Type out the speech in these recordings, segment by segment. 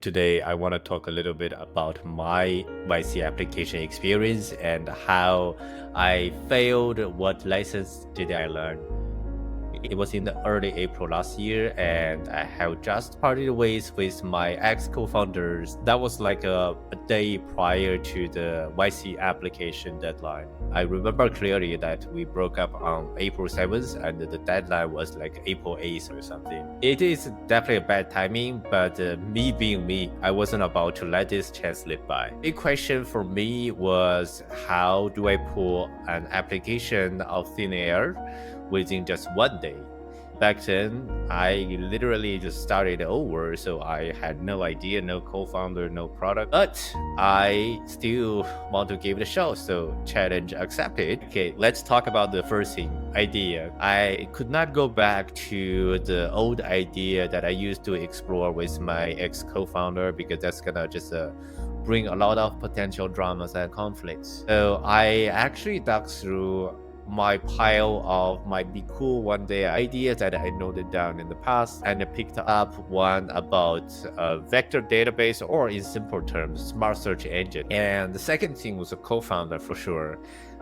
Today, I want to talk a little bit about my YC application experience and how I failed, what lessons did I learn. It was in the early April last year, and I have just parted ways with my ex co-founders. That was like a day prior to the YC application deadline. I remember clearly that we broke up on April 7th, and the deadline was like April 8th or something. It is definitely a bad timing, but me being me, I wasn't about to let this chance slip by. Big question for me was, how do I pull an application out of thin air within just one day? Back then, I literally just started over, so I had no idea, no co-founder, no product, but I still want to give it a shot, so challenge accepted. Okay, let's talk about the first thing, idea. I could not go back to the old idea that I used to explore with my ex co-founder, because that's gonna just bring a lot of potential dramas and conflicts. So I actually dug through my pile of might be cool one day ideas that I noted down in the past, and I picked up one about a vector database, or in simple terms, smart search engine. And the second thing was a co-founder for sure.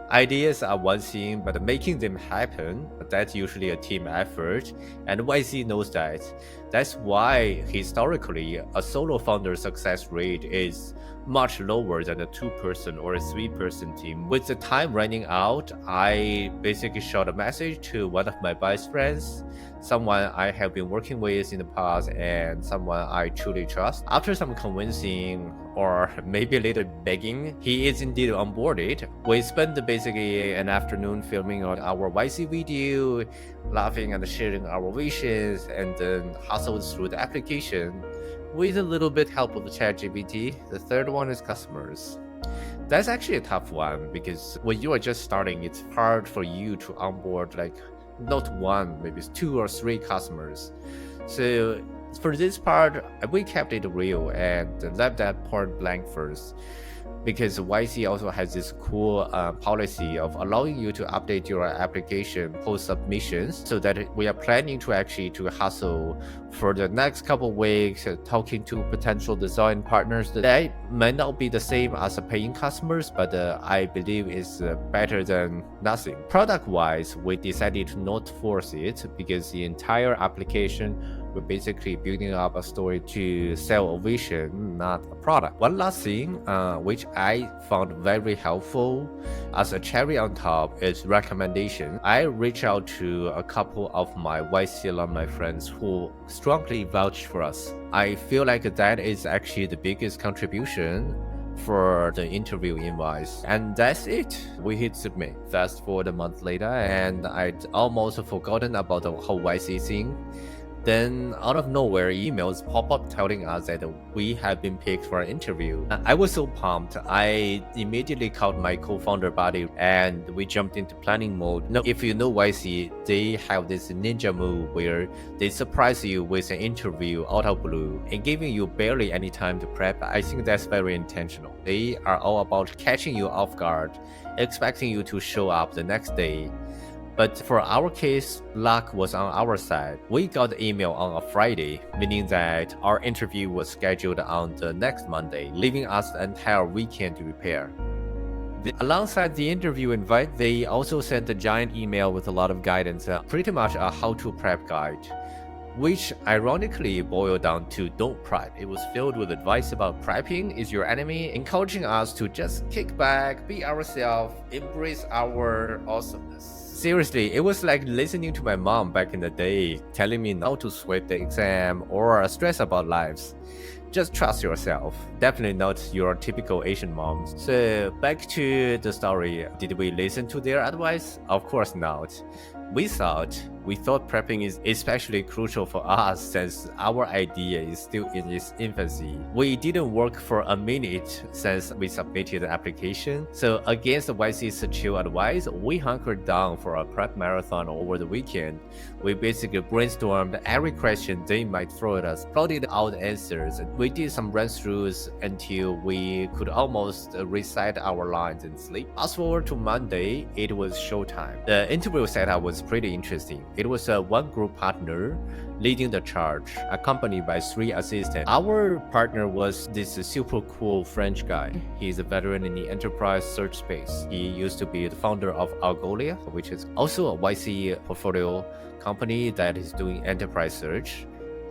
Ideas are one thing, but making them happen, that's usually a team effort, and YC knows that. That's why historically a solo founder success rate is much lower than a 2-person or a 3-person team. With the time running out, I basically shot a message to one of my best friends, someone I have been working with in the past and someone I truly trust. After some convincing, or maybe a little begging, he is indeed onboarded. We spent basically an afternoon filming our YC video, laughing and sharing our visions, and then hustled through the application with a little bit help of ChatGPT. The third one is customers. That's actually a tough one, because when you are just starting, it's hard for you to onboard like not one, maybe 2 or 3 customers. So for this part, we kept it real and left that part blank first, because YC also has this cool policy of allowing you to update your application post submissions, so that we are planning to actually to hustle for the next couple weeks, talking to potential design partners. That might not be the same as a paying customers, but I believe is better than nothing. Product wise, we decided to not force it, because the entire application, we're basically building up a story to sell a vision, not a product. One last thing, which I found very helpful as a cherry on top, is recommendation. I reached out to a couple of my YC alumni friends who strongly vouched for us. I feel like that is actually the biggest contribution for the interview invites. And that's it. We hit submit. Fast forward a month later, and I'd almost forgotten about the whole YC thing. Then, out of nowhere, emails pop up telling us that we have been picked for an interview. I was so pumped. I immediately called my co-founder buddy, and we jumped into planning mode. Now, if you know YC, they have this ninja move where they surprise you with an interview out of blue and giving you barely any time to prep. I think that's very intentional. They are all about catching you off guard, expecting you to show up the next day. But for our case, luck was on our side. We got the email on a Friday, meaning that our interview was scheduled on the next Monday, leaving us the entire weekend to prepare. Alongside the interview invite, they also sent a giant email with a lot of guidance, pretty much a how-to prep guide, which ironically boiled down to don't prep. It was filled with advice about prepping is your enemy, encouraging us to just kick back, be ourselves, embrace our awesomeness. Seriously, it was like listening to my mom back in the day, telling me not to sweat the exam or stress about lives. Just trust yourself. Definitely not your typical Asian moms. So back to the story. Did we listen to their advice? Of course not. We thought prepping is especially crucial for us since our idea is still in its infancy. We didn't work for a minute since we submitted the application. So against the YC's chill advice, we hunkered down for a prep marathon over the weekend. We basically brainstormed every question they might throw at us, plotted out answers. We did some run-throughs until we could almost recite our lines in sleep. Fast forward to Monday, it was showtime. The interview setup was pretty interesting. It was a one group partner leading the charge, accompanied by three assistants. Our partner was this super cool French guy. He's a veteran in the enterprise search space. He used to be the founder of Algolia, which is also a YC portfolio company that is doing enterprise search.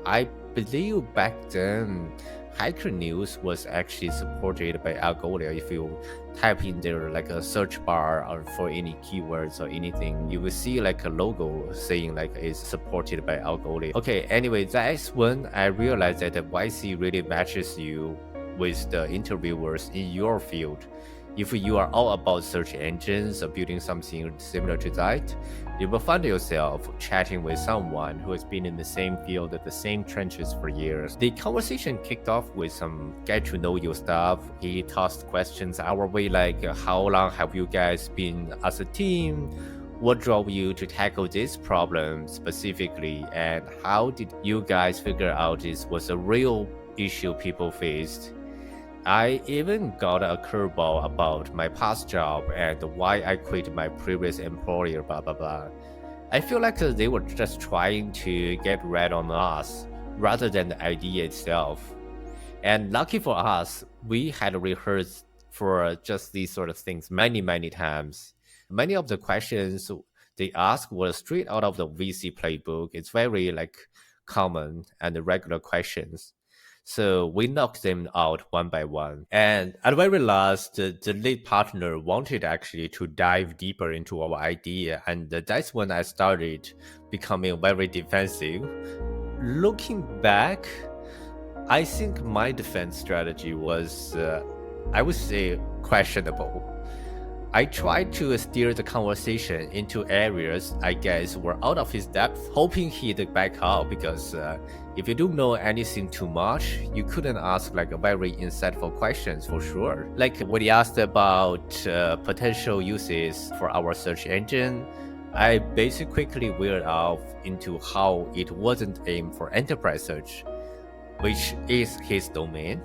I believe back then, Hacker News was actually supported by Algolia. If you type in there like a search bar or for any keywords or anything, you will see like a logo saying like it's supported by Algolia. Okay, anyway, that's when I realized that the YC really matches you with the interviewers in your field. If you are all about search engines or building something similar to that, you will find yourself chatting with someone who has been in the same field at the same trenches for years. The conversation kicked off with some get to know you stuff. He tossed questions our way like, how long have you guys been as a team? What drove you to tackle this problem specifically? And how did you guys figure out this was a real issue people faced? I even got a curveball about my past job and why I quit my previous employer, blah blah blah. I feel like they were just trying to get rid on us rather than the idea itself. And lucky for us, we had rehearsed for just these sort of things many times. Many of the questions they asked were straight out of the VC playbook. It's very like common and regular questions. So we knocked them out one by one. And at the very last, the lead partner wanted actually to dive deeper into our idea. And that's when I started becoming very defensive. Looking back, I think my defense strategy was, I would say, questionable. I tried to steer the conversation into areas I guess were out of his depth, hoping he'd back out because if you don't know anything too much, you couldn't ask like a very insightful questions for sure. Like when he asked about potential uses for our search engine, I basically quickly veered off into how it wasn't aimed for enterprise search, which is his domain,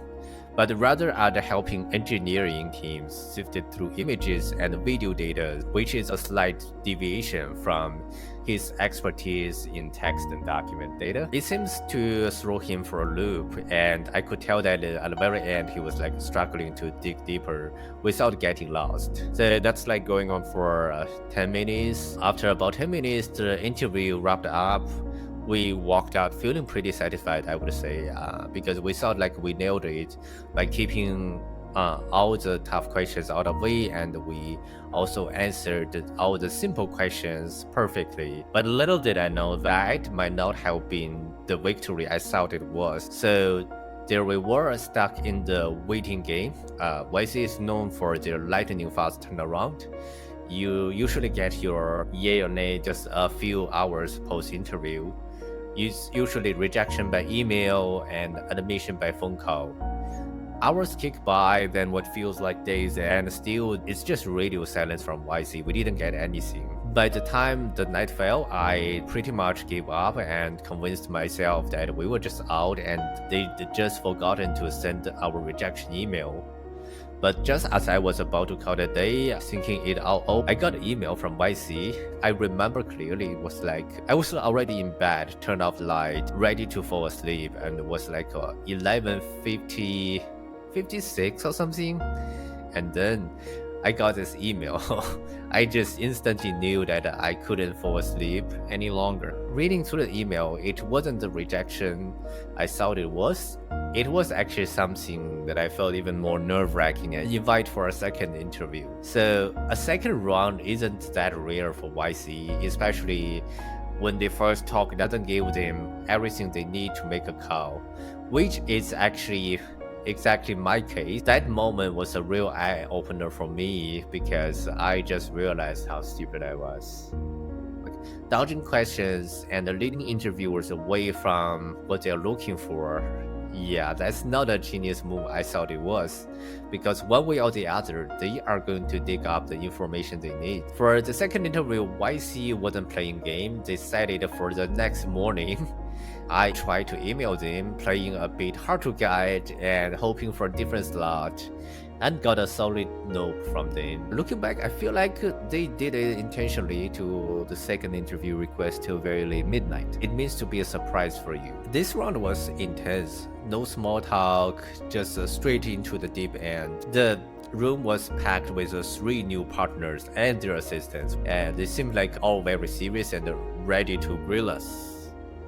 but rather at helping engineering teams sift through images and video data, which is a slight deviation from his expertise in text and document data. It seems to throw him for a loop, and I could tell that at the very end he was like struggling to dig deeper without getting lost. So that's like going on for 10 minutes. After about 10 minutes, the interview wrapped up. We walked out feeling pretty satisfied, I would say, because we felt like we nailed it by keeping all the tough questions out of the way, and we also answered all the simple questions perfectly. But little did I know that might not have been the victory I thought it was. So there we were stuck in the waiting game. YC is known for their lightning fast turnaround. You usually get your yay or nay just a few hours post-interview. Usually rejection by email and admission by phone call. Hours kick by, then what feels like days, and still it's just radio silence from YC. We didn't get anything. By the time the night fell, I pretty much gave up and convinced myself that we were just out and they'd just forgotten to send our rejection email. But just as I was about to call it a day, thinking it all over, I got an email from YC. I remember clearly it was like, I was already in bed, turned off the light, ready to fall asleep, and it was like 11:56 or something. And then I got this email. I just instantly knew that I couldn't fall asleep any longer. Reading through the email, it wasn't the rejection I thought it was. It was actually something that I felt even more nerve-wracking and invite for a second interview. So a second round isn't that rare for YC, especially when they first talk doesn't give them everything they need to make a call, which is actually exactly my case. That moment was a real eye-opener for me because I just realized how stupid I was. Dodging questions and leading interviewers away from what they're looking for. Yeah, that's not a genius move I thought it was, because one way or the other, they are going to dig up the information they need. For the second interview, YC wasn't playing game. They set it for the next morning. I tried to email them, playing a bit hard to get and hoping for a different slot, and got a solid no from them. Looking back, I feel like they did it intentionally to the second interview request till very late midnight. It means to be a surprise for you. This round was intense. No small talk, just straight into the deep end. The room was packed with three new partners and their assistants, and they seemed like all very serious and ready to grill us.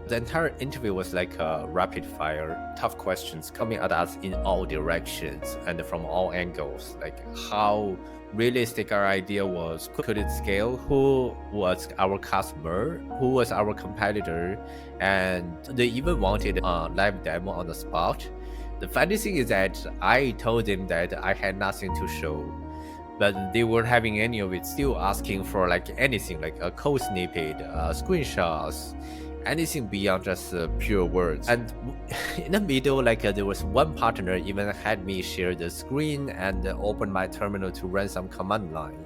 The entire interview was like a rapid fire, tough questions coming at us in all directions and from all angles. Like how realistic our idea was, could it scale, who was our customer, who was our competitor, and they even wanted a live demo on the spot. The funny thing is that I told them that I had nothing to show, but they weren't having any of it, still asking for like anything, like a code snippet, screenshots, anything beyond just pure words. And in the middle, like there was one partner even had me share the screen and open my terminal to run some command line.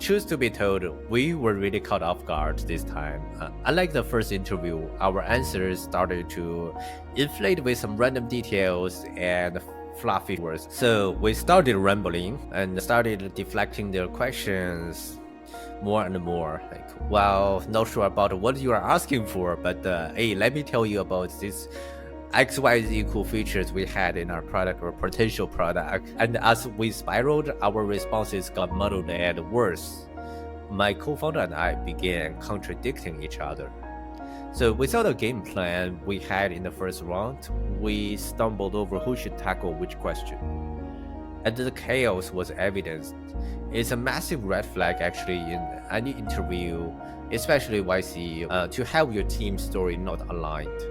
Truth to be told, we were really caught off guard this time. Unlike the first interview, our answers started to inflate with some random details and fluffy words. So we started rambling and started deflecting their questions more and more. Like, well, not sure about what you are asking for, but hey, let me tell you about this XYZ cool features we had in our product or potential product. And as we spiraled, our responses got muddled and worse. My co-founder and I began contradicting each other. So without a game plan we had in the first round, we stumbled over who should tackle which question. And the chaos was evidenced. It's a massive red flag actually in any interview, especially YC, to have your team story not aligned.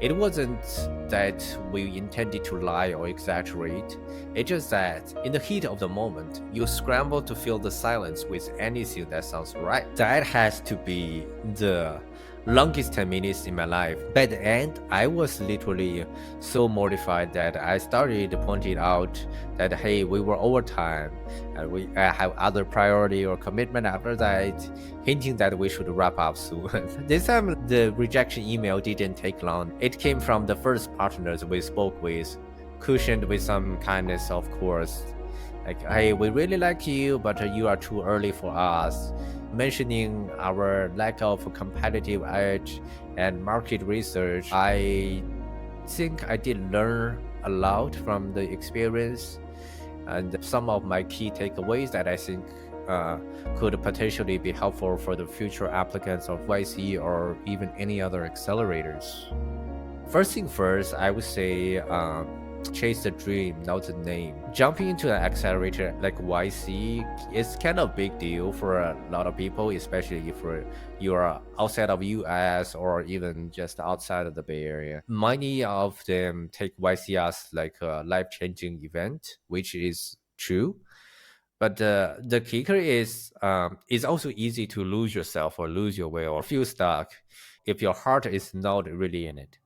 It wasn't that we intended to lie or exaggerate, it's just that in the heat of the moment, you scramble to fill the silence with anything that sounds right. That has to be the longest 10 minutes in my life. By the end, I was literally so mortified that I started pointing out that hey, we were overtime and we have other priority or commitment after that, hinting that we should wrap up soon. This time the rejection email didn't take long. It came from the first partners we spoke with, cushioned with some kindness of course. Like, hey, we really like you, but you are too early for us. Mentioning our lack of competitive edge and market research, I think I did learn a lot from the experience and some of my key takeaways that I think could potentially be helpful for the future applicants of YC or even any other accelerators. First thing first, I would say chase the dream, not the name. Jumping into an accelerator like YC is kind of a big deal for a lot of people, especially if you're outside of US or even just outside of the Bay Area. Many of them take YC as like a life-changing event, which is true. But the kicker is it's also easy to lose yourself or lose your way or feel stuck if your heart is not really in it.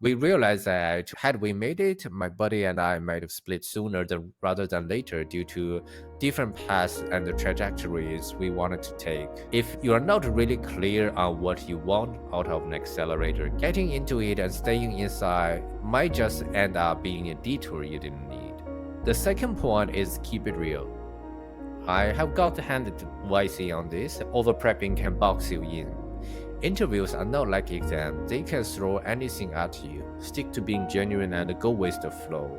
We realized that had we made it, my buddy and I might have split sooner rather than later due to different paths and the trajectories we wanted to take. If you are not really clear on what you want out of an accelerator, getting into it and staying inside might just end up being a detour you didn't need. The second point is keep it real. I have got handed YC on this. Over prepping can box you in. Interviews are not like exams, they can throw anything at you. Stick to being genuine and go with the flow.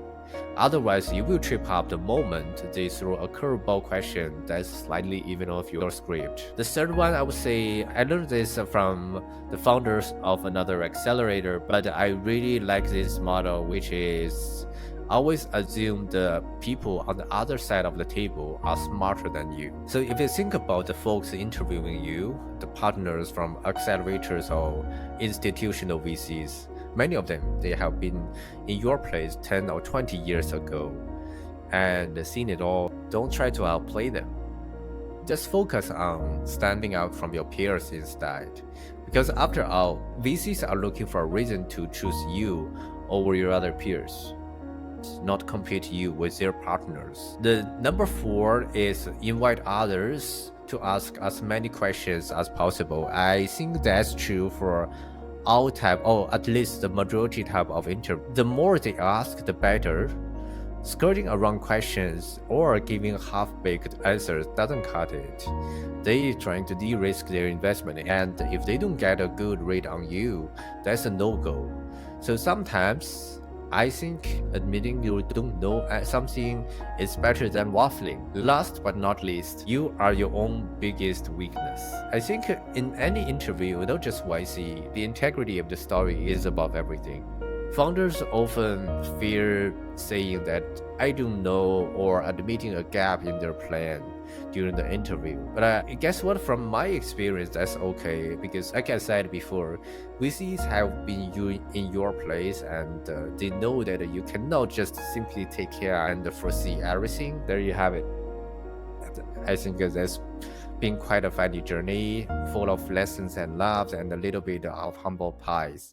Otherwise, you will trip up the moment they throw a curveball question that's slightly even off your script. The third one, I would say, I learned this from the founders of another accelerator, but I really like this model, which is always assume the people on the other side of the table are smarter than you. So if you think about the folks interviewing you, the partners from accelerators or institutional VCs, many of them, they have been in your place 10 or 20 years ago and seen it all. Don't try to outplay them. Just focus on standing out from your peers instead. Because after all, VCs are looking for a reason to choose you over your other peers, not compete you with their partners. The number 4 is invite others to ask as many questions as possible. I think that's true for all type, or at least the majority type of interview. The more they ask, the better. Skirting around questions or giving half-baked answers doesn't cut it. They trying to de-risk their investment, and if they don't get a good rate on you, that's a no-go. So sometimes I think admitting you don't know something is better than waffling. Last but not least, you are your own biggest weakness. I think in any interview, not just YC, the integrity of the story is above everything. Founders often fear saying that I don't know or admitting a gap in their plan during the interview. But guess what? From my experience, that's okay because, like I said before, VCs have been in your place and they know that you cannot just simply take care and foresee everything. There you have it. I think that's been quite a funny journey, full of lessons and laughs and a little bit of humble pies.